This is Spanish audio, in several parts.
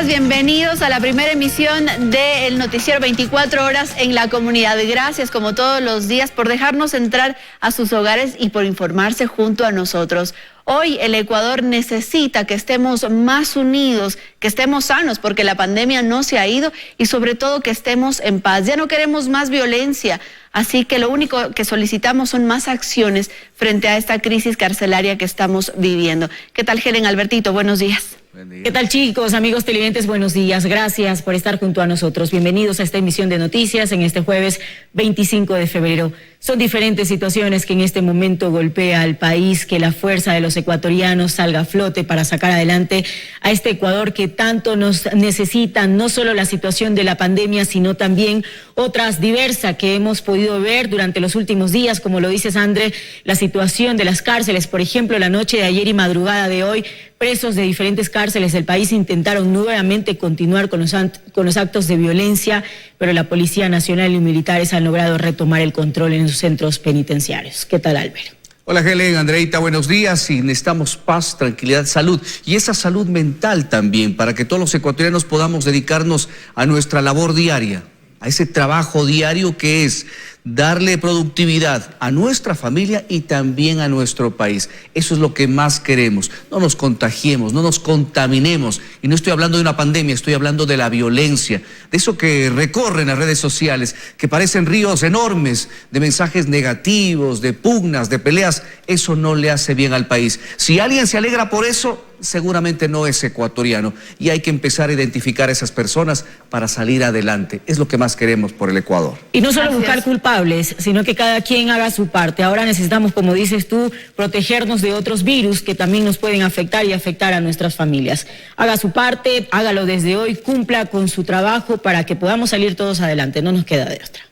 días, bienvenidos a la primera emisión del Noticiero 24 Horas en la Comunidad. Gracias, como todos los días, por dejarnos entrar a sus hogares y por informarse junto a nosotros. Hoy el Ecuador necesita que estemos más unidos, que estemos sanos, porque la pandemia no se ha ido y sobre todo que estemos en paz. Ya no queremos más violencia, así que lo único que solicitamos son más acciones frente a esta crisis carcelaria que estamos viviendo. ¿Qué tal, Helen Albertito? Buenos días. ¿Qué tal, chicos, amigos televidentes? Buenos días. Gracias por estar junto a nosotros. Bienvenidos a esta emisión de noticias en este jueves 25 de febrero. Son diferentes situaciones que en este momento golpea al país, que la fuerza de los ecuatorianos salga a flote para sacar adelante a este Ecuador que tanto nos necesita, no solo la situación de la pandemia, sino también otras diversas que hemos podido ver durante los últimos días, como lo dice Sandre, la situación de las cárceles. Por ejemplo, la noche de ayer y madrugada de hoy, presos de diferentes cárceles del país intentaron nuevamente continuar con los actos de violencia, pero la Policía Nacional y militares han logrado retomar el control en sus centros penitenciarios. ¿Qué tal, Álvaro? Hola, Helen, Andreita, buenos días. Y necesitamos paz, tranquilidad, salud. Y esa salud mental también, para que todos los ecuatorianos podamos dedicarnos a nuestra labor diaria, a ese trabajo diario que es darle productividad a nuestra familia y también a nuestro país. Eso es lo que más queremos. No nos contagiemos, no nos contaminemos. Y no estoy hablando de una pandemia, estoy hablando de la violencia, de eso que recorre en las redes sociales, que parecen ríos enormes de mensajes negativos, de pugnas, de peleas. Eso no le hace bien al país. Si alguien se alegra por eso, seguramente no es ecuatoriano. Y hay que empezar a identificar a esas personas para salir adelante. Es lo que más queremos por el Ecuador. Y no solo buscar culpables, sino que cada quien haga su parte. Ahora necesitamos, como dices tú, protegernos de otros virus que también nos pueden afectar y afectar a nuestras familias. Haga su parte, hágalo desde hoy, cumpla con su trabajo para que podamos salir todos adelante. No nos queda de otra.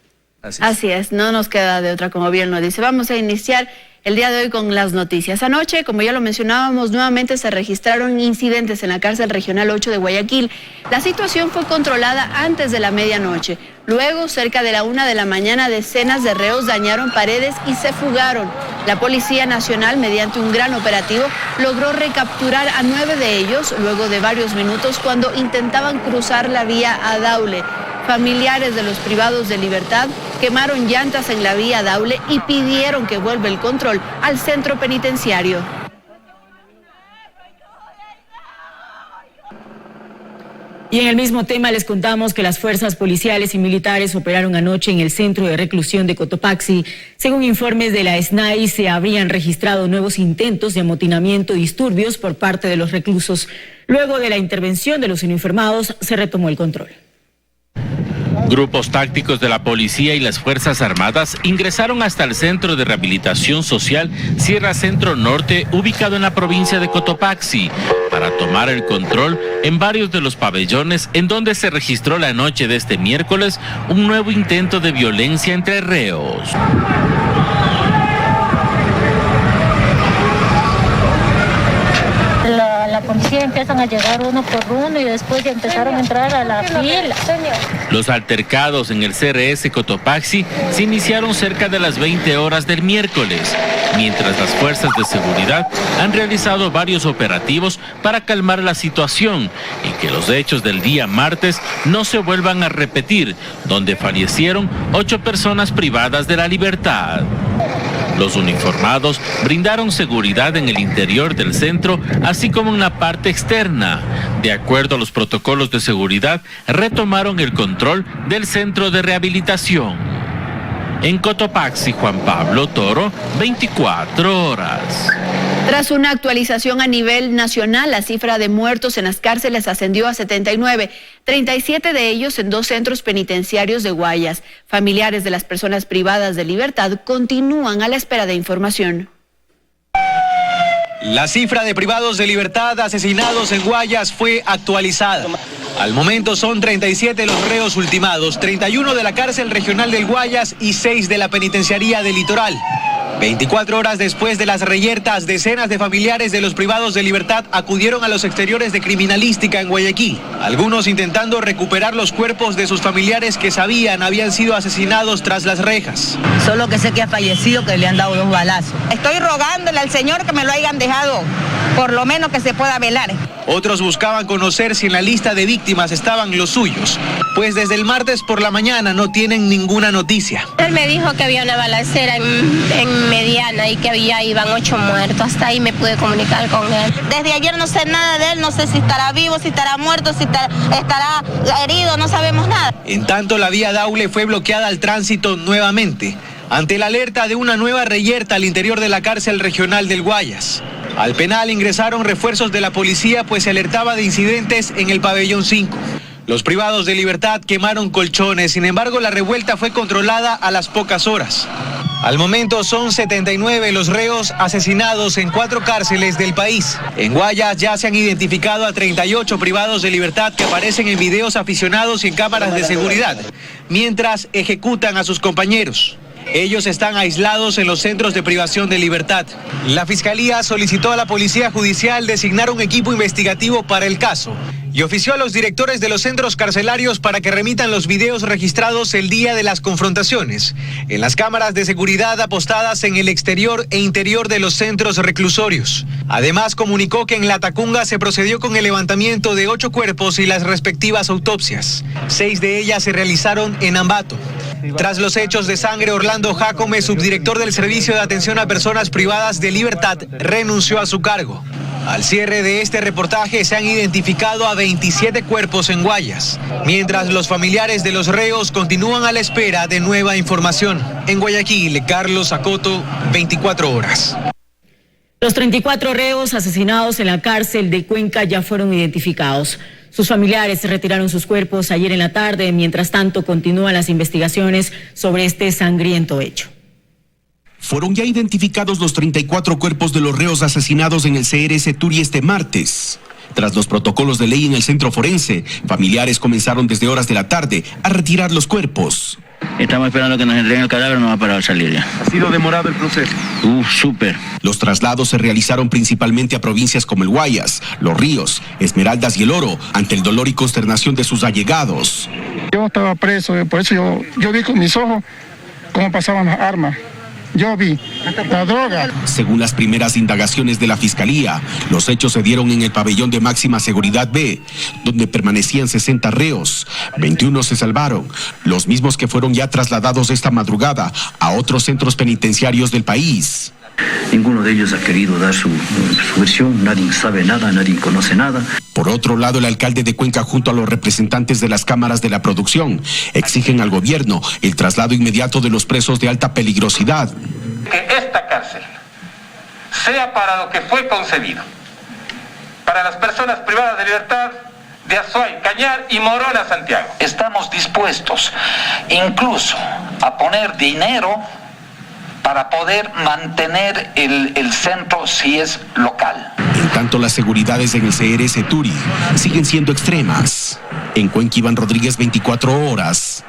Así es, no nos queda de otra, como bien lo dice. Vamos a iniciar el día de hoy con las noticias. Anoche, como ya lo mencionábamos, nuevamente se registraron incidentes en la cárcel regional 8 de Guayaquil. La situación fue controlada antes de la medianoche. Luego, cerca de la 1 de la mañana, decenas de reos dañaron paredes y se fugaron. La Policía Nacional, mediante un gran operativo, logró recapturar a 9 de ellos luego de varios minutos cuando intentaban cruzar la vía a Daule. Familiares de los privados de libertad quemaron llantas en la vía Daule y pidieron que vuelva el control al centro penitenciario. Y en el mismo tema les contamos que las fuerzas policiales y militares operaron anoche en el centro de reclusión de Cotopaxi. Según informes de la SNAI, se habrían registrado nuevos intentos de amotinamiento y disturbios por parte de los reclusos. Luego de la intervención de los uniformados, se retomó el control. Grupos tácticos de la policía y las Fuerzas Armadas ingresaron hasta el Centro de Rehabilitación Social Sierra Centro Norte, ubicado en la provincia de Cotopaxi, para tomar el control en varios de los pabellones en donde se registró la noche de este miércoles un nuevo intento de violencia entre reos. La policía empiezan a llegar uno por uno y después ya empezaron a entrar a la fila. Los altercados en el CRS Cotopaxi se iniciaron cerca de las 20 horas del miércoles, mientras las fuerzas de seguridad han realizado varios operativos para calmar la situación y que los hechos del día martes no se vuelvan a repetir, donde fallecieron 8 personas privadas de la libertad. Los uniformados brindaron seguridad en el interior del centro, así como en la parte externa. De acuerdo a los protocolos de seguridad, retomaron el control del centro de rehabilitación. En Cotopaxi, Juan Pablo Toro, 24 horas. Tras una actualización a nivel nacional, la cifra de muertos en las cárceles ascendió a 79, 37 de ellos en 2 centros penitenciarios de Guayas. Familiares de las personas privadas de libertad continúan a la espera de información. La cifra de privados de libertad asesinados en Guayas fue actualizada. Al momento son 37 los reos ultimados, 31 de la cárcel regional del Guayas y 6 de la penitenciaría del Litoral. 24 horas después de las reyertas, decenas de familiares de los privados de libertad acudieron a los exteriores de criminalística en Guayaquil. Algunos intentando recuperar los cuerpos de sus familiares que sabían habían sido asesinados tras las rejas. Solo que sé que ha fallecido, que le han dado 2 balazos. Estoy rogándole al Señor que me lo hayan dejado por lo menos que se pueda velar. Otros buscaban conocer si en la lista de víctimas estaban los suyos, pues desde el martes por la mañana no tienen ninguna noticia. Él me dijo que había una balacera en Mediana y que iban 8 muertos. Hasta ahí me pude comunicar con él. Desde ayer no sé nada de él, no sé si estará vivo, si estará muerto, si estará herido, no sabemos nada. En tanto, la vía Daule fue bloqueada al tránsito nuevamente, ante la alerta de una nueva reyerta al interior de la cárcel regional del Guayas. Al penal ingresaron refuerzos de la policía, pues se alertaba de incidentes en el pabellón 5. Los privados de libertad quemaron colchones, sin embargo la revuelta fue controlada a las pocas horas. Al momento son 79 los reos asesinados en 4 cárceles del país. En Guayas ya se han identificado a 38 privados de libertad que aparecen en videos aficionados y en cámaras de seguridad, mientras ejecutan a sus compañeros. Ellos están aislados en los centros de privación de libertad. La Fiscalía solicitó a la Policía Judicial designar un equipo investigativo para el caso y ofició a los directores de los centros carcelarios para que remitan los videos registrados el día de las confrontaciones en las cámaras de seguridad apostadas en el exterior e interior de los centros reclusorios. Además, comunicó que en La Tacunga se procedió con el levantamiento de 8 cuerpos y las respectivas autopsias. 6 de ellas se realizaron en Ambato. Tras los hechos de sangre, Orlando Jácome, subdirector del Servicio de Atención a Personas Privadas de Libertad, renunció a su cargo. Al cierre de este reportaje se han identificado a 27 cuerpos en Guayas, mientras los familiares de los reos continúan a la espera de nueva información. En Guayaquil, Carlos Acoto, 24 horas. Los 34 reos asesinados en la cárcel de Cuenca ya fueron identificados. Sus familiares retiraron sus cuerpos ayer en la tarde. Mientras tanto, continúan las investigaciones sobre este sangriento hecho. Fueron ya identificados los 34 cuerpos de los reos asesinados en el CRS Turi este martes. Tras los protocolos de ley en el centro forense, familiares comenzaron desde horas de la tarde a retirar los cuerpos. Estamos esperando que nos entreguen el cadáver, no va a parar de salir ya. ¿Ha sido demorado el proceso? Súper. Los traslados se realizaron principalmente a provincias como el Guayas, Los Ríos, Esmeraldas y El Oro, ante el dolor y consternación de sus allegados. Yo estaba preso, por eso yo vi con mis ojos cómo pasaban las armas. Yo vi la droga. Según las primeras indagaciones de la Fiscalía, los hechos se dieron en el pabellón de máxima seguridad B, donde permanecían 60 reos. 21 se salvaron, los mismos que fueron ya trasladados esta madrugada a otros centros penitenciarios del país. Ninguno de ellos ha querido dar su versión, nadie sabe nada, nadie conoce nada. Por otro lado, el alcalde de Cuenca junto a los representantes de las cámaras de la producción exigen al gobierno el traslado inmediato de los presos de alta peligrosidad. Que esta cárcel sea para lo que fue concebido, para las personas privadas de libertad de Azuay, Cañar y Morona, Santiago. Estamos dispuestos incluso a poner dinero para poder mantener el centro si es local. En tanto, las seguridades en el CRS Turi siguen siendo extremas. En Cuenca, Iván Rodríguez, 24 horas.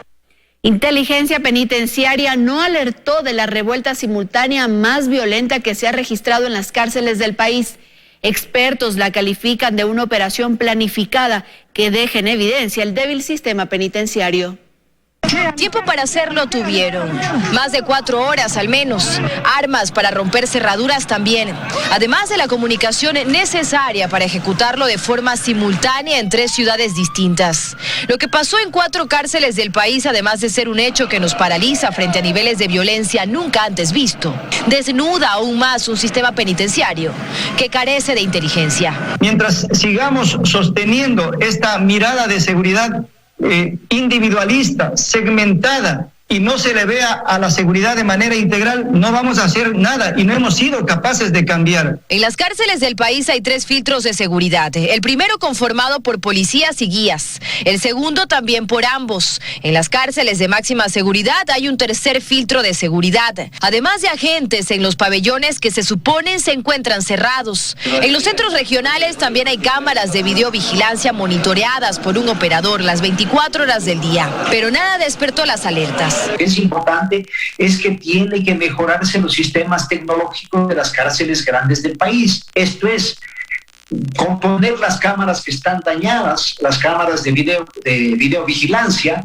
Inteligencia penitenciaria no alertó de la revuelta simultánea más violenta que se ha registrado en las cárceles del país. Expertos la califican de una operación planificada que deja en evidencia el débil sistema penitenciario. Tiempo para hacerlo tuvieron, más de 4 horas al menos, armas para romper cerraduras también, además de la comunicación necesaria para ejecutarlo de forma simultánea en 3 ciudades distintas. Lo que pasó en 4 cárceles del país, además de ser un hecho que nos paraliza frente a niveles de violencia nunca antes visto, desnuda aún más un sistema penitenciario que carece de inteligencia. Mientras sigamos sosteniendo esta mirada de seguridad individualista, segmentada, y no se le vea a la seguridad de manera integral, no vamos a hacer nada y no hemos sido capaces de cambiar. En las cárceles del país hay 3 filtros de seguridad. El primero conformado por policías y guías. El segundo también por ambos. En las cárceles de máxima seguridad hay un tercer filtro de seguridad. Además de agentes en los pabellones que se suponen se encuentran cerrados. En los centros regionales también hay cámaras de videovigilancia monitoreadas por un operador las 24 horas del día. Pero nada despertó las alertas. Lo que es importante es que tiene que mejorarse los sistemas tecnológicos de las cárceles grandes del país. Esto es, componer las cámaras que están dañadas, las cámaras de videovigilancia.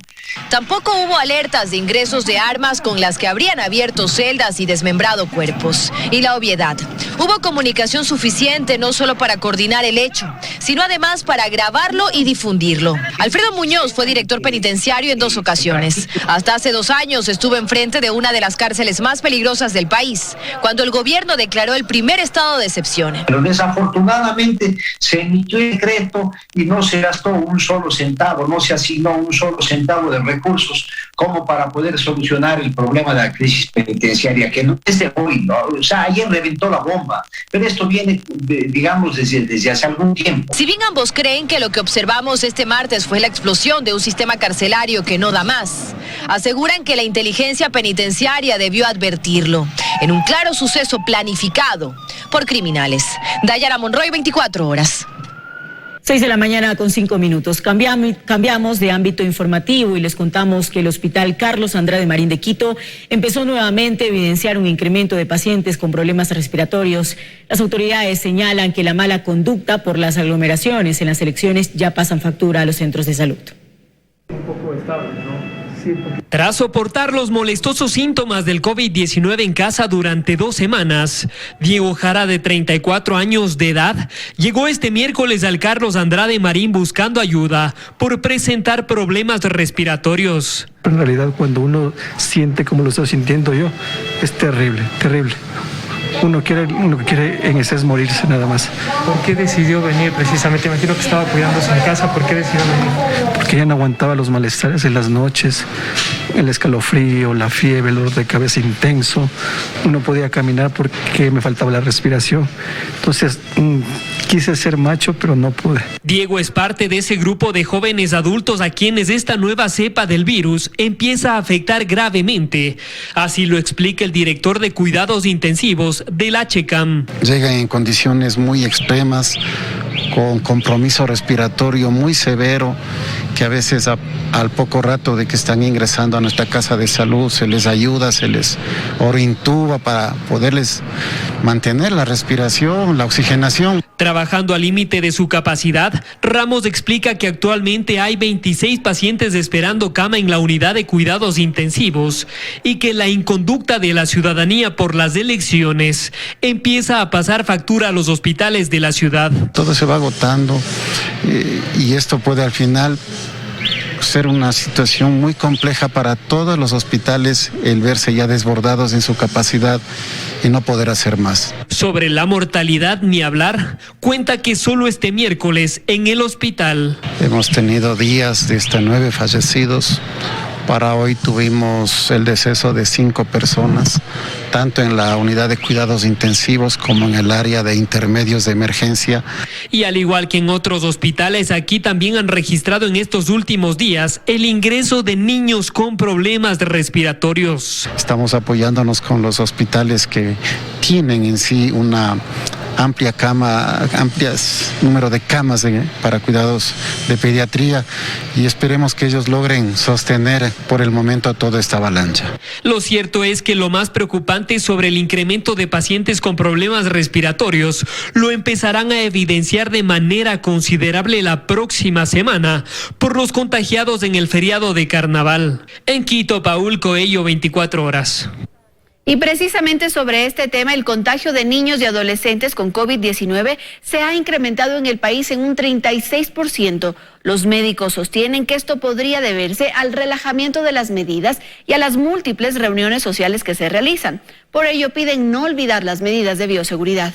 Tampoco hubo alertas de ingresos de armas con las que habrían abierto celdas y desmembrado cuerpos. Y la obviedad. Hubo comunicación suficiente no solo para coordinar el hecho, sino además para grabarlo y difundirlo. Alfredo Muñoz fue director penitenciario en 2 ocasiones. Hasta hace 2 años estuvo enfrente de una de las cárceles más peligrosas del país, cuando el gobierno declaró el primer estado de excepción. Pero desafortunadamente se emitió el decreto y no se gastó un solo centavo, no se asignó un solo centavo de recursos como para poder solucionar el problema de la crisis penitenciaria, que no es de hoy, ¿no? O sea, ayer reventó la bomba, pero esto viene, digamos, desde hace algún tiempo. Si bien ambos creen que lo que observamos este martes fue la explosión de un sistema carcelario que no da más, aseguran que la inteligencia penitenciaria debió advertirlo en un claro suceso planificado por criminales. Dayana Monroy, 24 horas. 6 de la mañana con 5 minutos. Cambiamos de ámbito informativo y les contamos que el Hospital Carlos Andrade Marín de Quito empezó nuevamente a evidenciar un incremento de pacientes con problemas respiratorios. Las autoridades señalan que la mala conducta por las aglomeraciones en las elecciones ya pasan factura a los centros de salud. Un poco estable, ¿no? Tras soportar los molestosos síntomas del COVID-19 en casa durante 2 semanas, Diego Jara, de 34 años de edad, llegó este miércoles al Carlos Andrade Marín buscando ayuda por presentar problemas respiratorios. En realidad, cuando uno siente como lo estoy sintiendo yo, es terrible, terrible. Uno quiere en ese es morirse nada más. ¿Por qué decidió venir precisamente? Imagino que estaba cuidándose en casa. ¿Por qué decidió venir? Porque ya no aguantaba los malestares en las noches, el escalofrío, la fiebre, el dolor de cabeza intenso. No podía caminar porque me faltaba la respiración. Entonces quise ser macho, pero no pude. Diego es parte de ese grupo de jóvenes adultos a quienes esta nueva cepa del virus empieza a afectar gravemente. Así lo explica el director de cuidados intensivos del HCAM. Llegan en condiciones muy extremas, con compromiso respiratorio muy severo, que a veces al poco rato de que están ingresando a nuestra casa de salud se les ayuda, se les orintuba para poderles mantener la respiración, la oxigenación. Trabajando al límite de su capacidad, Ramos explica que actualmente hay 26 pacientes esperando cama en la unidad de cuidados intensivos y que la inconducta de la ciudadanía por las elecciones empieza a pasar factura a los hospitales de la ciudad. Todo se va agotando y esto puede al final ser una situación muy compleja para todos los hospitales, el verse ya desbordados en su capacidad y no poder hacer más. Sobre la mortalidad ni hablar, cuenta que solo este miércoles en el hospital hemos tenido días de hasta 9 fallecidos. Para hoy tuvimos el deceso de 5 personas, tanto en la unidad de cuidados intensivos como en el área de intermedios de emergencia. Y al igual que en otros hospitales, aquí también han registrado en estos últimos días el ingreso de niños con problemas respiratorios. Estamos apoyándonos con los hospitales que tienen en sí una amplias número de camas para cuidados de pediatría y esperemos que ellos logren sostener por el momento toda esta avalancha. Lo cierto es que lo más preocupante sobre el incremento de pacientes con problemas respiratorios lo empezarán a evidenciar de manera considerable la próxima semana por los contagiados en el feriado de Carnaval. En Quito, Paul Coello, 24 horas. Y precisamente sobre este tema, el contagio de niños y adolescentes con COVID-19 se ha incrementado en el país en un 36%. Los médicos sostienen que esto podría deberse al relajamiento de las medidas y a las múltiples reuniones sociales que se realizan. Por ello piden no olvidar las medidas de bioseguridad.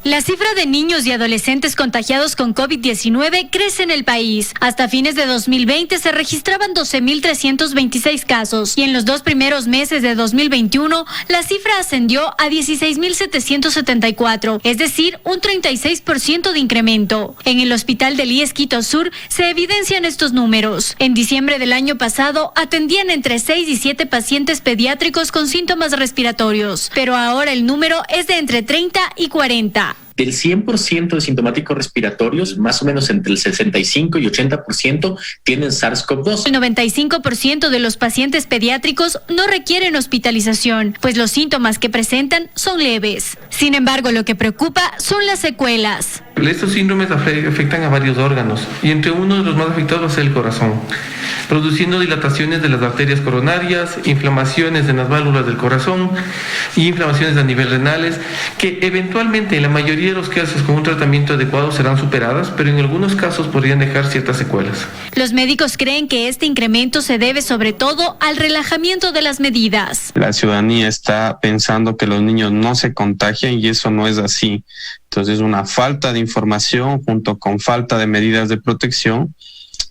La cifra de niños y adolescentes contagiados con COVID-19 crece en el país. Hasta fines de 2020 se registraban 12.326 casos y en los 2 primeros meses de 2021 la cifra ascendió a 16.774, es decir, un 36% de incremento. En el hospital del IES Quito Sur se evidencian estos números. En diciembre del año pasado atendían entre 6 y 7 pacientes pediátricos con síntomas respiratorios, pero ahora el número es de entre 30 y 40. del 100% de sintomáticos respiratorios, más o menos entre el 65 y 80% tienen SARS-CoV-2. El 95% de los pacientes pediátricos no requieren hospitalización, pues los síntomas que presentan son leves. Sin embargo, lo que preocupa son las secuelas. Estos síndromes afectan a varios órganos y entre uno de los más afectados es el corazón, produciendo dilataciones de las arterias coronarias, inflamaciones en las válvulas del corazón y inflamaciones a nivel renales que eventualmente en la mayoría de los casos con un tratamiento adecuado serán superadas, pero en algunos casos podrían dejar ciertas secuelas. Los médicos creen que este incremento se debe sobre todo al relajamiento de las medidas. La ciudadanía está pensando que los niños no se contagian y eso no es así. Entonces, una falta de información junto con falta de medidas de protección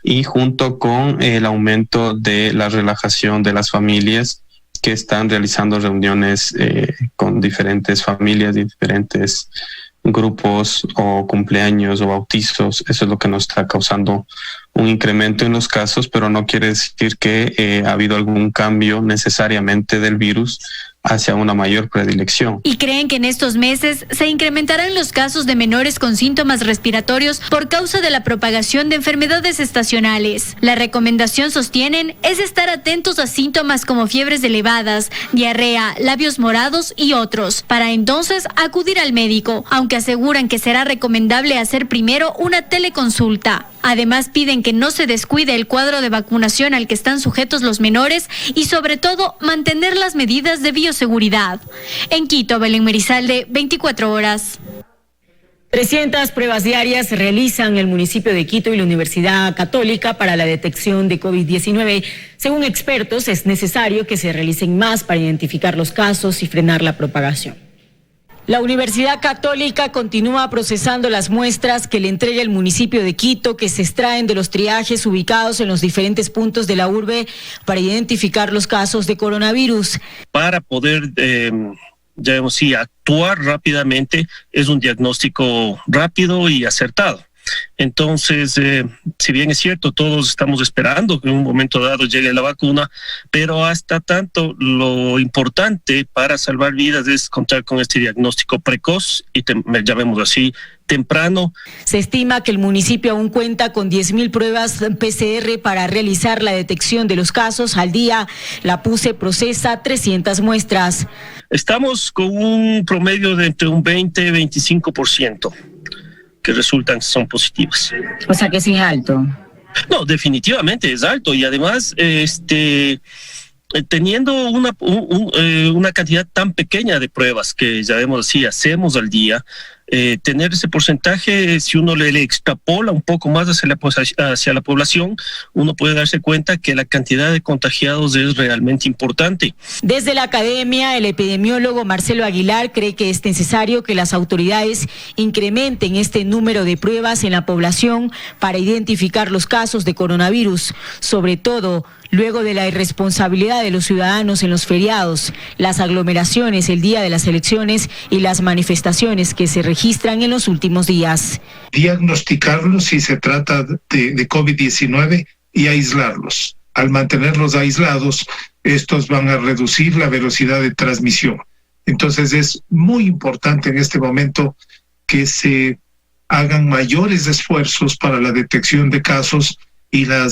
y junto con el aumento de la relajación de las familias que están realizando reuniones con diferentes familias, diferentes grupos o cumpleaños o bautizos. Eso es lo que nos está causando un incremento en los casos, pero no quiere decir que ha habido algún cambio necesariamente del virus hacia una mayor predilección. Y creen que en estos meses se incrementarán los casos de menores con síntomas respiratorios por causa de la propagación de enfermedades estacionales. La recomendación, sostienen, es estar atentos a síntomas como fiebres elevadas, diarrea, labios morados y otros, para entonces acudir al médico, aunque aseguran que será recomendable hacer primero una teleconsulta. Además, piden que no se descuide el cuadro de vacunación al que están sujetos los menores y, sobre todo, mantener las medidas de bioseguridad. En Quito, Belén Merizalde, 24 horas. 300 pruebas diarias se realizan en el municipio de Quito y la Universidad Católica para la detección de COVID-19. Según expertos, es necesario que se realicen más para identificar los casos y frenar la propagación. La Universidad Católica continúa procesando las muestras que le entrega el municipio de Quito, que se extraen de los triajes ubicados en los diferentes puntos de la urbe para identificar los casos de coronavirus. Para poder, actuar rápidamente, es un diagnóstico rápido y acertado. Entonces, si bien es cierto, todos estamos esperando que en un momento dado llegue la vacuna, pero hasta tanto lo importante para salvar vidas es contar con este diagnóstico precoz y, llamémoslo así, temprano. Se estima que el municipio aún cuenta con 10.000 pruebas PCR para realizar la detección de los casos. Al día, la PUCE procesa 300 muestras. Estamos con un promedio de entre un 20 y 25%. Que resultan son positivas. O sea que sí es alto. No, definitivamente es alto y además teniendo una cantidad tan pequeña de pruebas que ya vemos así hacemos al día, tener ese porcentaje, si uno le extrapola un poco más hacia la población, uno puede darse cuenta que la cantidad de contagiados es realmente importante. Desde la academia, el epidemiólogo Marcelo Aguilar cree que es necesario que las autoridades incrementen este número de pruebas en la población para identificar los casos de coronavirus, sobre todo luego de la irresponsabilidad de los ciudadanos en los feriados, las aglomeraciones el día de las elecciones y las manifestaciones que se registran en los últimos días. Diagnosticarlos si se trata de COVID-19 y aislarlos. Al mantenerlos aislados, estos van a reducir la velocidad de transmisión. Entonces es muy importante en este momento que se hagan mayores esfuerzos para la detección de casos y la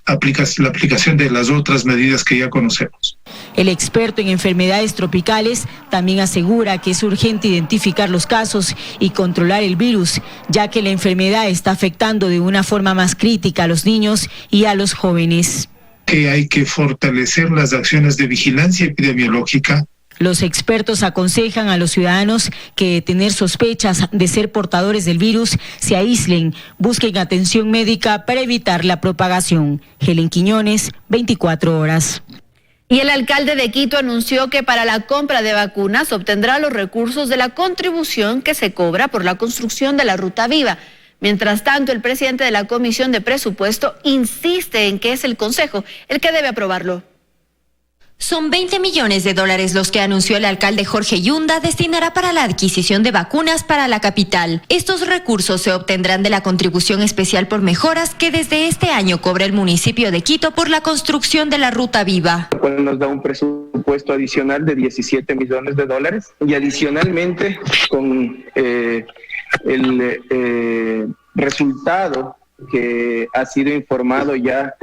aplicación de las otras medidas que ya conocemos. El experto en enfermedades tropicales también asegura que es urgente identificar los casos y controlar el virus, ya que la enfermedad está afectando de una forma más crítica a los niños y a los jóvenes. Que hay que fortalecer las acciones de vigilancia epidemiológica. Los expertos aconsejan a los ciudadanos que de tener sospechas de ser portadores del virus se aíslen, busquen atención médica para evitar la propagación. Helen Quiñones, 24 horas. Y el alcalde de Quito anunció que para la compra de vacunas obtendrá los recursos de la contribución que se cobra por la construcción de la Ruta Viva. Mientras tanto, el presidente de la Comisión de Presupuesto insiste en que es el Consejo el que debe aprobarlo. Son 20 millones de dólares los que anunció el alcalde Jorge Yunda destinará para la adquisición de vacunas para la capital. Estos recursos se obtendrán de la contribución especial por mejoras que desde este año cobra el municipio de Quito por la construcción de la Ruta Viva. Nos da un presupuesto adicional de 17 millones de dólares y adicionalmente con el resultado que ha sido informado ya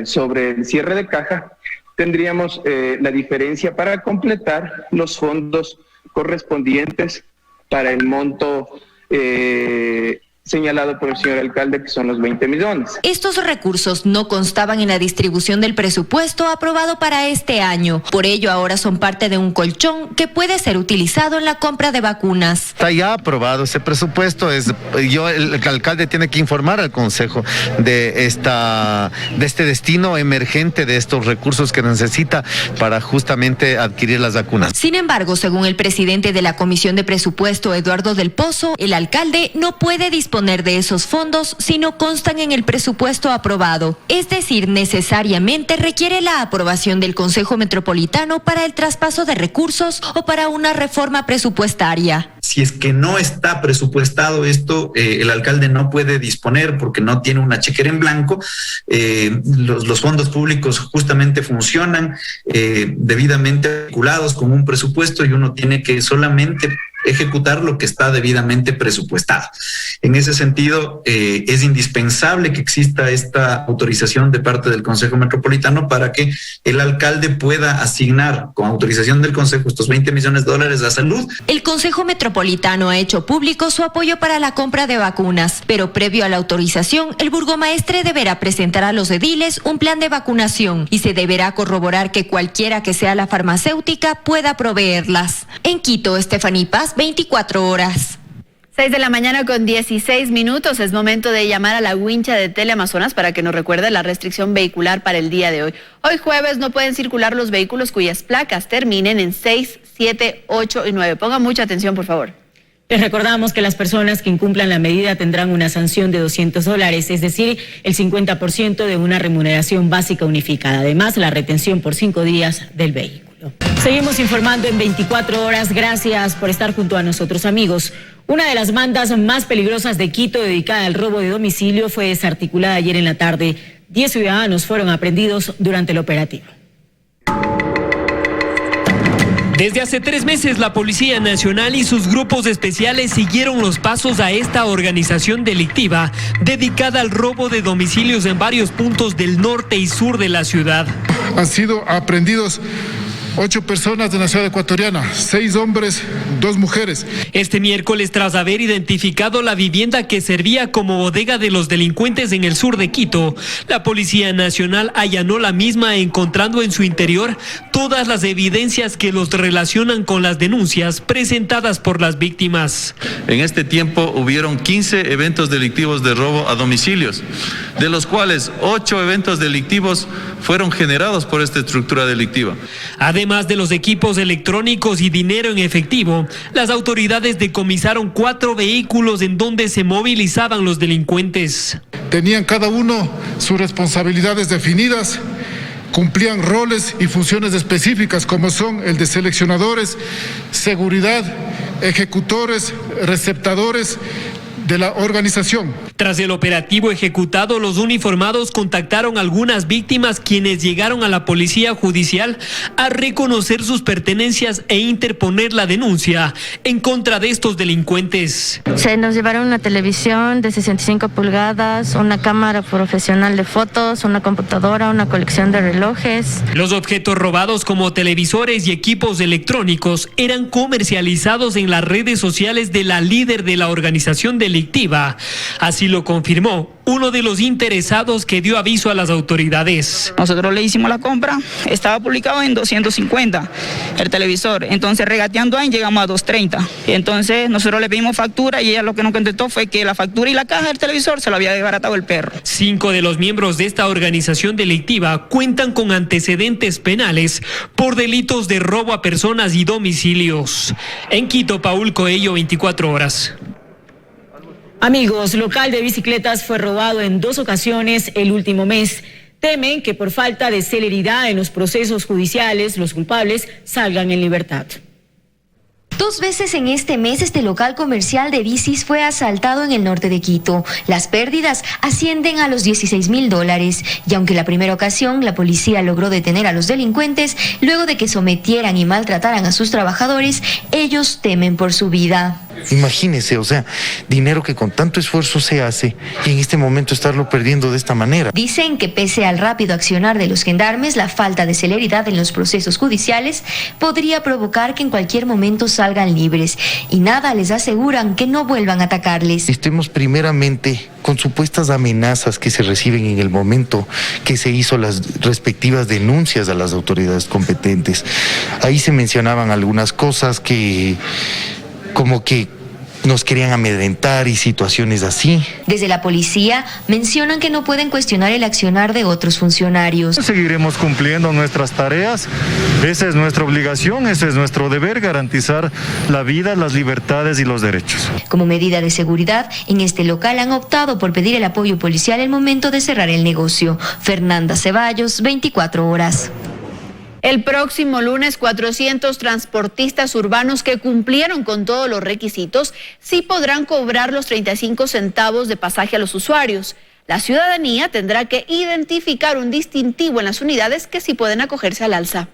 sobre el cierre de caja, tendríamos la diferencia para completar los fondos correspondientes para el monto señalado por el señor alcalde, que son los 20 millones. Estos recursos no constaban en la distribución del presupuesto aprobado para este año. Por ello, ahora son parte de un colchón que puede ser utilizado en la compra de vacunas. Está ya aprobado ese presupuesto. El alcalde tiene que informar al consejo de este destino emergente de estos recursos que necesita para justamente adquirir las vacunas. Sin embargo, según el presidente de la Comisión de Presupuesto, Eduardo del Pozo, el alcalde no puede disponer de esos fondos si no constan en el presupuesto aprobado. Es decir, necesariamente requiere la aprobación del Consejo Metropolitano para el traspaso de recursos o para una reforma presupuestaria. Si es que no está presupuestado esto, el alcalde no puede disponer porque no tiene una chequera en blanco. Los fondos públicos justamente funcionan debidamente articulados con un presupuesto y uno tiene que solamente ejecutar lo que está debidamente presupuestado. En ese sentido, es indispensable que exista esta autorización de parte del Consejo Metropolitano para que el alcalde pueda asignar con autorización del Consejo estos 20 millones de dólares a salud. El Consejo Metropolitano ha hecho público su apoyo para la compra de vacunas, pero previo a la autorización, el burgomaestre deberá presentar a los ediles un plan de vacunación y se deberá corroborar que cualquiera que sea la farmacéutica pueda proveerlas. En Quito, Estefaní Paz, 24 horas. 6 de la mañana con 16 minutos. Es momento de llamar a la wincha de Teleamazonas para que nos recuerde la restricción vehicular para el día de hoy. Hoy jueves no pueden circular los vehículos cuyas placas terminen en 6, 7, 8 y 9. Pongan mucha atención, por favor. Les recordamos que las personas que incumplan la medida tendrán una sanción de $200, es decir, el 50% de una remuneración básica unificada. Además, la retención por 5 días del vehículo. Seguimos informando en 24 horas. Gracias por estar junto a nosotros, amigos. Una de las bandas más peligrosas de Quito, dedicada al robo de domicilio, fue desarticulada ayer en la tarde. 10 ciudadanos fueron aprehendidos durante el operativo. Desde hace 3 meses, la Policía Nacional y sus grupos especiales siguieron los pasos a esta organización delictiva dedicada al robo de domicilios en varios puntos del norte y sur de la ciudad. Han sido aprehendidos 8 personas de la ciudad ecuatoriana, 6 hombres, 2 mujeres. Este miércoles, tras haber identificado la vivienda que servía como bodega de los delincuentes en el sur de Quito, la Policía Nacional allanó la misma, encontrando en su interior todas las evidencias que los relacionan con las denuncias presentadas por las víctimas. En este tiempo hubieron 15 eventos delictivos de robo a domicilios, de los cuales 8 eventos delictivos fueron generados por esta estructura delictiva. Además de los equipos electrónicos y dinero en efectivo, las autoridades decomisaron 4 vehículos en donde se movilizaban los delincuentes. Tenían cada uno sus responsabilidades definidas, cumplían roles y funciones específicas como son el de seleccionadores, seguridad, ejecutores, receptadores de la organización. Tras el operativo ejecutado, los uniformados contactaron a algunas víctimas, quienes llegaron a la policía judicial a reconocer sus pertenencias e interponer la denuncia en contra de estos delincuentes. Se nos llevaron una televisión de 65 pulgadas, una cámara profesional de fotos, una computadora, una colección de relojes. Los objetos robados, como televisores y equipos electrónicos, eran comercializados en las redes sociales de la líder de la organización delictiva. Así lo confirmó uno de los interesados, que dio aviso a las autoridades. Nosotros le hicimos la compra, estaba publicado en 250 el televisor, entonces regateando ahí llegamos a 230. Entonces nosotros le pedimos factura y ella lo que nos contestó fue que la factura y la caja del televisor se lo había desbaratado el perro. 5 de los miembros de esta organización delictiva cuentan con antecedentes penales por delitos de robo a personas y domicilios. En Quito, Paul Coello, 24 horas. Amigos, local de bicicletas fue robado en 2 ocasiones el último mes. Temen que por falta de celeridad en los procesos judiciales, los culpables salgan en libertad. 2 veces en este mes este local comercial de bicis fue asaltado en el norte de Quito. Las pérdidas ascienden a los $16,000 y aunque la primera ocasión la policía logró detener a los delincuentes luego de que sometieran y maltrataran a sus trabajadores, ellos temen por su vida. Imagínese, o sea, dinero que con tanto esfuerzo se hace y en este momento estarlo perdiendo de esta manera. Dicen que pese al rápido accionar de los gendarmes, la falta de celeridad en los procesos judiciales podría provocar que en cualquier momento salgan libres y nada les aseguran que no vuelvan a atacarles. Estemos primeramente con supuestas amenazas que se reciben en el momento que se hizo las respectivas denuncias a las autoridades competentes. Ahí se mencionaban algunas cosas que como que nos querían amedrentar y situaciones así. Desde la policía mencionan que no pueden cuestionar el accionar de otros funcionarios. Seguiremos cumpliendo nuestras tareas. Esa es nuestra obligación, ese es nuestro deber, garantizar la vida, las libertades y los derechos. Como medida de seguridad, en este local han optado por pedir el apoyo policial al momento de cerrar el negocio. Fernanda Ceballos, 24 horas. El próximo lunes, 400 transportistas urbanos que cumplieron con todos los requisitos sí podrán cobrar los 35 centavos de pasaje a los usuarios. La ciudadanía tendrá que identificar un distintivo en las unidades que sí pueden acogerse al alza.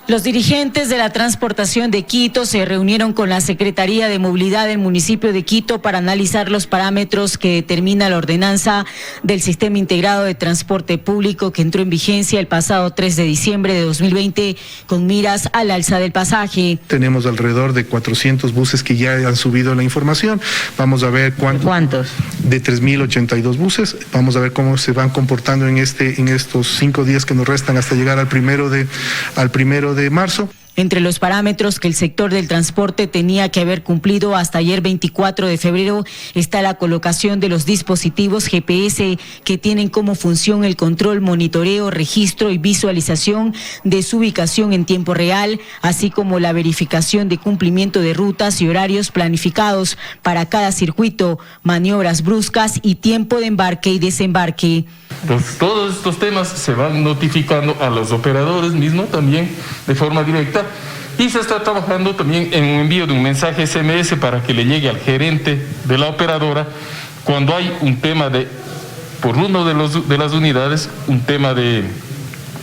Los dirigentes de la transportación de Quito se reunieron con la Secretaría de Movilidad del municipio de Quito para analizar los parámetros que determina la ordenanza del Sistema Integrado de Transporte Público que entró en vigencia el pasado 3 de diciembre de 2020 con miras al alza del pasaje. Tenemos alrededor de 400 buses que ya han subido la información. Vamos a ver ¿Cuántos? De 3.082 buses. Vamos a ver cómo se van comportando en estos 5 días que nos restan hasta llegar al primero de marzo. Entre los parámetros que el sector del transporte tenía que haber cumplido hasta ayer 24 de febrero está la colocación de los dispositivos GPS que tienen como función el control, monitoreo, registro y visualización de su ubicación en tiempo real, así como la verificación de cumplimiento de rutas y horarios planificados para cada circuito, maniobras bruscas y tiempo de embarque y desembarque. Entonces, todos estos temas se van notificando a los operadores mismos también de forma directa y se está trabajando también en un envío de un mensaje SMS para que le llegue al gerente de la operadora cuando hay un tema por uno de las unidades, un tema de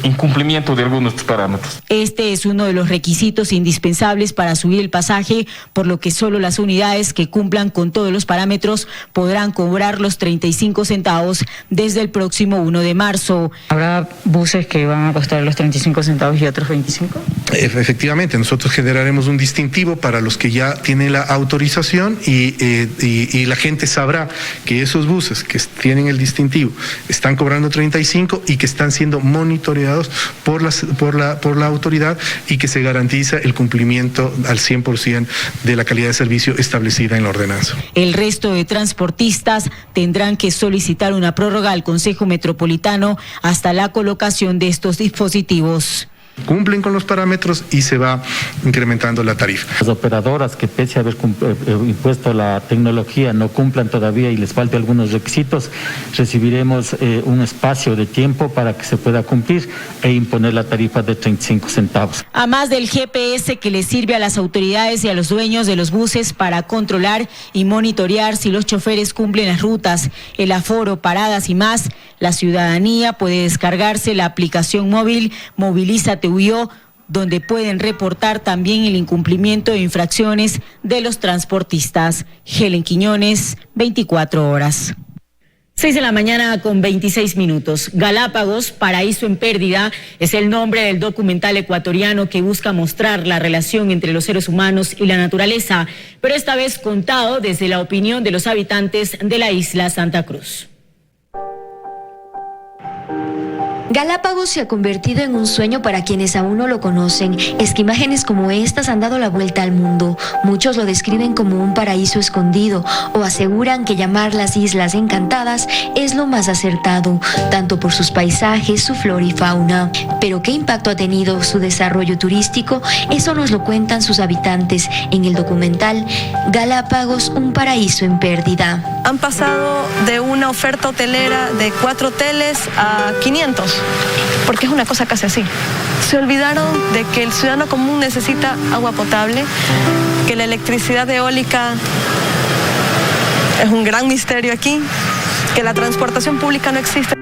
incumplimiento de algunos parámetros. Este es uno de los requisitos indispensables para subir el pasaje, por lo que solo las unidades que cumplan con todos los parámetros podrán cobrar los 35 centavos desde el próximo 1 de marzo. ¿Habrá buses que van a costar los 35 centavos y otros 25? Efectivamente, nosotros generaremos un distintivo para los que ya tienen la autorización y la gente sabrá que esos buses que tienen el distintivo están cobrando 35 y que están siendo monitoreados por la autoridad y que se garantiza el cumplimiento al 100% de la calidad de servicio establecida en la ordenanza. El resto de transportistas tendrán que solicitar una prórroga al Consejo Metropolitano hasta la colocación de estos dispositivos. Cumplen con los parámetros y se va incrementando la tarifa. Las operadoras que pese a haber impuesto la tecnología no cumplan todavía y les falte algunos requisitos, recibiremos un espacio de tiempo para que se pueda cumplir e imponer la tarifa de 35 centavos. A más del GPS que les sirve a las autoridades y a los dueños de los buses para controlar y monitorear si los choferes cumplen las rutas, el aforo, paradas y más, la ciudadanía puede descargarse la aplicación móvil Movilízate Huyó, donde pueden reportar también el incumplimiento de infracciones de los transportistas. Helen Quiñones, 24 horas. 6 de la mañana con 26 minutos. Galápagos, Paraíso en Pérdida, es el nombre del documental ecuatoriano que busca mostrar la relación entre los seres humanos y la naturaleza, pero esta vez contado desde la opinión de los habitantes de la isla Santa Cruz. Galápagos se ha convertido en un sueño para quienes aún no lo conocen. Es que imágenes como estas han dado la vuelta al mundo. Muchos lo describen como un paraíso escondido o aseguran que llamar las Islas Encantadas es lo más acertado, tanto por sus paisajes, su flora y fauna. Pero ¿qué impacto ha tenido su desarrollo turístico? Eso nos lo cuentan sus habitantes en el documental Galápagos, un paraíso en pérdida. Han pasado de una oferta hotelera de 4 hoteles a 500. Porque es una cosa casi así. Se olvidaron de que el ciudadano común necesita agua potable, que la electricidad eólica es un gran misterio aquí, que la transportación pública no existe.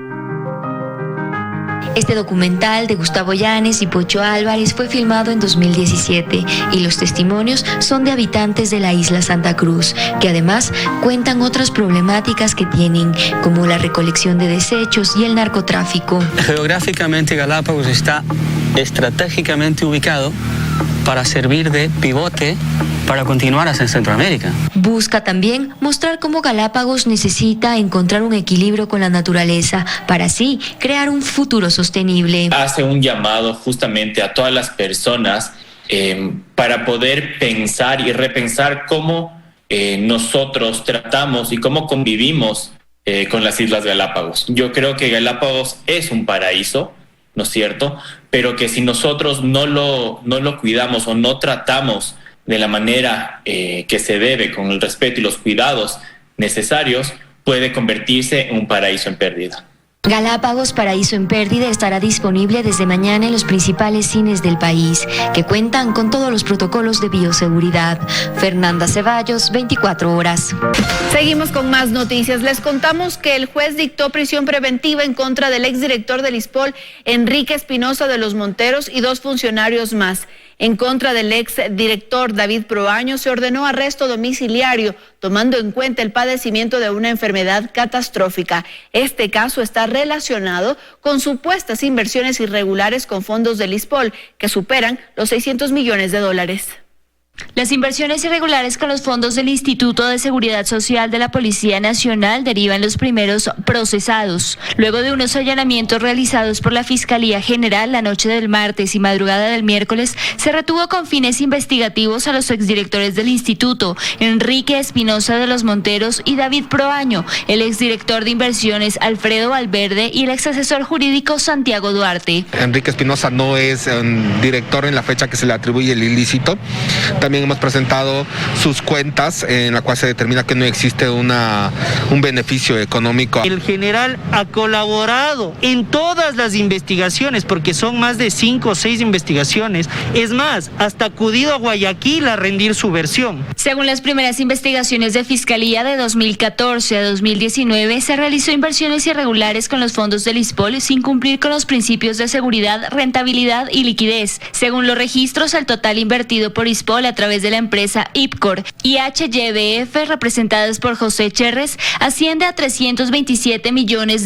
Este documental de Gustavo Llanes y Pocho Álvarez fue filmado en 2017 y los testimonios son de habitantes de la isla Santa Cruz, que además cuentan otras problemáticas que tienen, como la recolección de desechos y el narcotráfico. Geográficamente Galápagos está estratégicamente ubicado para servir de pivote para continuar hacia Centroamérica. Busca también mostrar cómo Galápagos necesita encontrar un equilibrio con la naturaleza para así crear un futuro sostenible. Hace un llamado justamente a todas las personas para poder pensar y repensar cómo nosotros tratamos y cómo convivimos con las Islas Galápagos. Yo creo que Galápagos es un paraíso, ¿no es cierto? Pero que si nosotros no lo cuidamos o no tratamos de la manera que se debe, con el respeto y los cuidados necesarios, puede convertirse en un paraíso en pérdida. Galápagos Paraíso en Pérdida estará disponible desde mañana en los principales cines del país, que cuentan con todos los protocolos de bioseguridad. Fernanda Ceballos, 24 horas. Seguimos con más noticias. Les contamos que el juez dictó prisión preventiva en contra del exdirector del ISPOL, Enrique Espinosa de los Monteros, y 2 funcionarios más. En contra del exdirector David Proaño se ordenó arresto domiciliario, tomando en cuenta el padecimiento de una enfermedad catastrófica. Este caso está relacionado con supuestas inversiones irregulares con fondos del ISPOL, que superan los $600 millones. Las inversiones irregulares con los fondos del Instituto de Seguridad Social de la Policía Nacional derivan los primeros procesados. Luego de unos allanamientos realizados por la Fiscalía General la noche del martes y madrugada del miércoles, se retuvo con fines investigativos a los exdirectores del instituto, Enrique Espinosa de los Monteros y David Proaño, el exdirector de inversiones Alfredo Valverde y el exasesor jurídico Santiago Duarte. Enrique Espinosa no es director en la fecha que se le atribuye el ilícito. También hemos presentado sus cuentas en la cual se determina que no existe un beneficio económico. El general ha colaborado en todas las investigaciones, porque son más de 5 o 6 investigaciones. Es más, hasta acudido a Guayaquil a rendir su versión. Según las primeras investigaciones de Fiscalía de 2014 a 2019, se realizó inversiones irregulares con los fondos del ISPOL sin cumplir con los principios de seguridad, rentabilidad y liquidez. Según los registros, el total invertido por ISPOL a través de la empresa IPCOR y HYBF, representadas por José Cherres, asciende a $327 millones,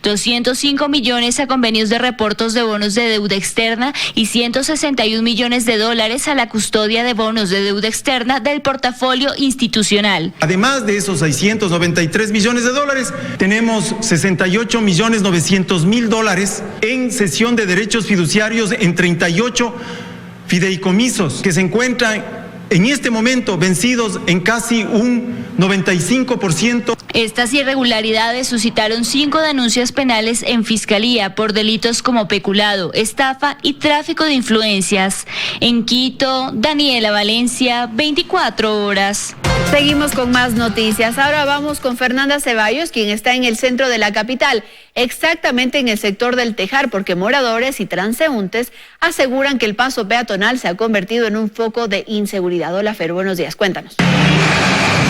205 millones a convenios de reportos de bonos de deuda externa y $161 millones a la custodia de bonos de deuda externa del portafolio institucional. Además de esos $693 millones, tenemos $68.900.000 en cesión de derechos fiduciarios en 38 fideicomisos que se encuentran en este momento vencidos en casi un 95%. Estas irregularidades suscitaron 5 denuncias penales en Fiscalía por delitos como peculado, estafa y tráfico de influencias. En Quito, Daniela Valencia, 24 horas. Seguimos con más noticias. Ahora vamos con Fernanda Ceballos, quien está en el centro de la capital, exactamente en el sector del Tejar, porque moradores y transeúntes aseguran que el paso peatonal se ha convertido en un foco de inseguridad. Hola Fer, buenos días, cuéntanos.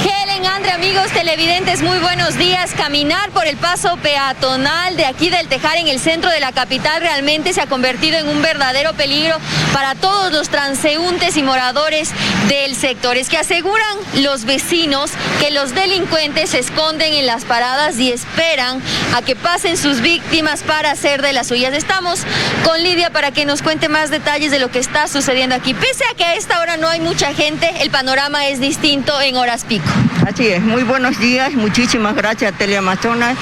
Helen, Andre, amigos televidentes, muy buenos días. Caminar por el paso peatonal de aquí del Tejar en el centro de la capital realmente se ha convertido en un verdadero peligro para todos los transeúntes y moradores del sector. Es que aseguran los vecinos que los delincuentes se esconden en las paradas y esperan a que pasen sus víctimas para hacer de las suyas. Estamos con Lidia para que nos cuente más detalles de lo que está sucediendo aquí. Pese a que a esta hora no hay mucha gente, el panorama es distinto en horas pico. Así es, muy buenos días, muchísimas gracias a Teleamazonas.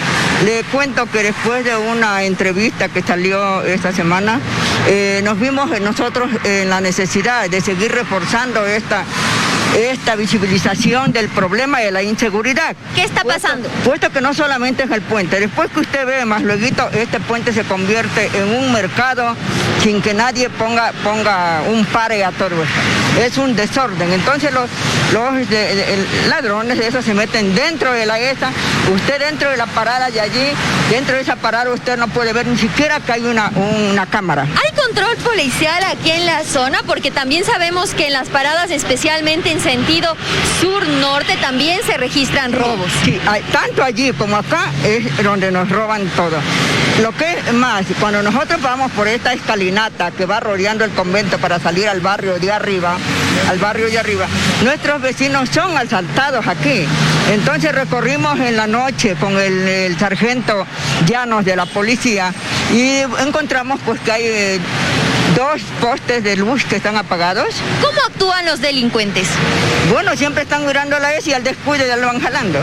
Le cuento que después de una entrevista que salió esta semana, nos vimos nosotros en la necesidad de seguir reforzando esta visibilización del problema de la inseguridad. ¿Qué está pasando? Puesto que no solamente es el puente, después que usted ve más luego, este puente se convierte en un mercado sin que nadie ponga un pare a todo esto. Es un desorden. Entonces los ladrones de esos se meten dentro de la ESA, usted dentro de la parada de allí, dentro de esa parada usted no puede ver ni siquiera que hay una cámara. Hay control policial aquí en la zona? Porque también sabemos que en las paradas, especialmente en sentido sur-norte, también se registran robos. Sí, tanto allí como acá es donde nos roban todo. Lo que más, cuando nosotros vamos por esta escalinata que va rodeando el convento para salir al barrio de arriba, nuestros vecinos son asaltados aquí. Entonces recorrimos en la noche con el sargento Llanos de la policía y encontramos pues que hay 2 postes de luz que están apagados. ¿Cómo actúan los delincuentes? Bueno, siempre están mirando la S y al descuido ya lo van jalando.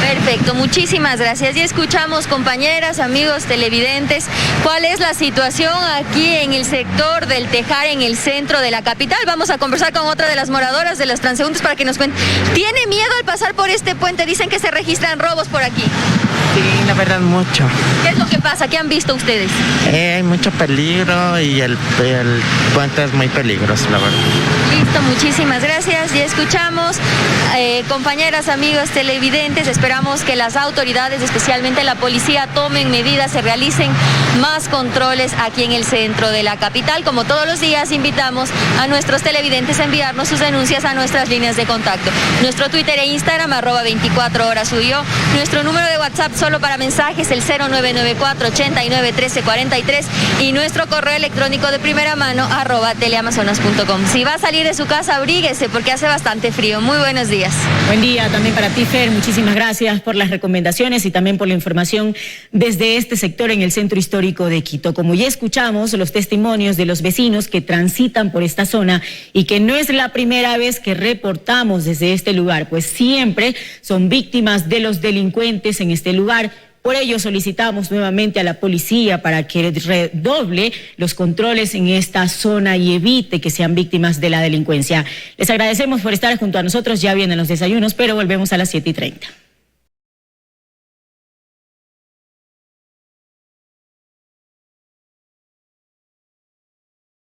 Perfecto, muchísimas gracias. Ya escuchamos, compañeras, amigos televidentes, cuál es la situación aquí en el sector del Tejar, en el centro de la capital. Vamos a conversar con otra de las moradoras, de los transeúntes, para que nos cuente. ¿Tiene miedo al pasar por este puente? Dicen que se registran robos por aquí. Sí, la verdad, mucho. ¿Qué es lo que pasa? ¿Qué han visto ustedes? Hay mucho peligro y el puente es muy peligroso, la verdad. Listo, muchísimas gracias. Ya escuchamos, compañeras, amigos televidentes, esperamos que las autoridades, especialmente la policía, tomen medidas, se realicen más controles aquí en el centro de la capital. Como todos los días, invitamos a nuestros televidentes a enviarnos sus denuncias a nuestras líneas de contacto. Nuestro Twitter e Instagram, @24horas subió. Nuestro número de WhatsApp solo para mensajes, el 0994-891343, y nuestro correo electrónico de primera mano, @teleamazonas.com. Si va a salir de su casa, abríguese porque hace bastante frío. Muy buenos días. Buen día también para ti, Fer. Muchísimas gracias por las recomendaciones y también por la información desde este sector en el centro histórico de Quito. Como ya escuchamos los testimonios de los vecinos que transitan por esta zona y que no es la primera vez que reportamos desde este lugar, pues siempre son víctimas de los delincuentes en este lugar. Por ello solicitamos nuevamente a la policía para que redoble los controles en esta zona y evite que sean víctimas de la delincuencia. Les agradecemos por estar junto a nosotros. Ya vienen los desayunos, pero volvemos a las 7:30.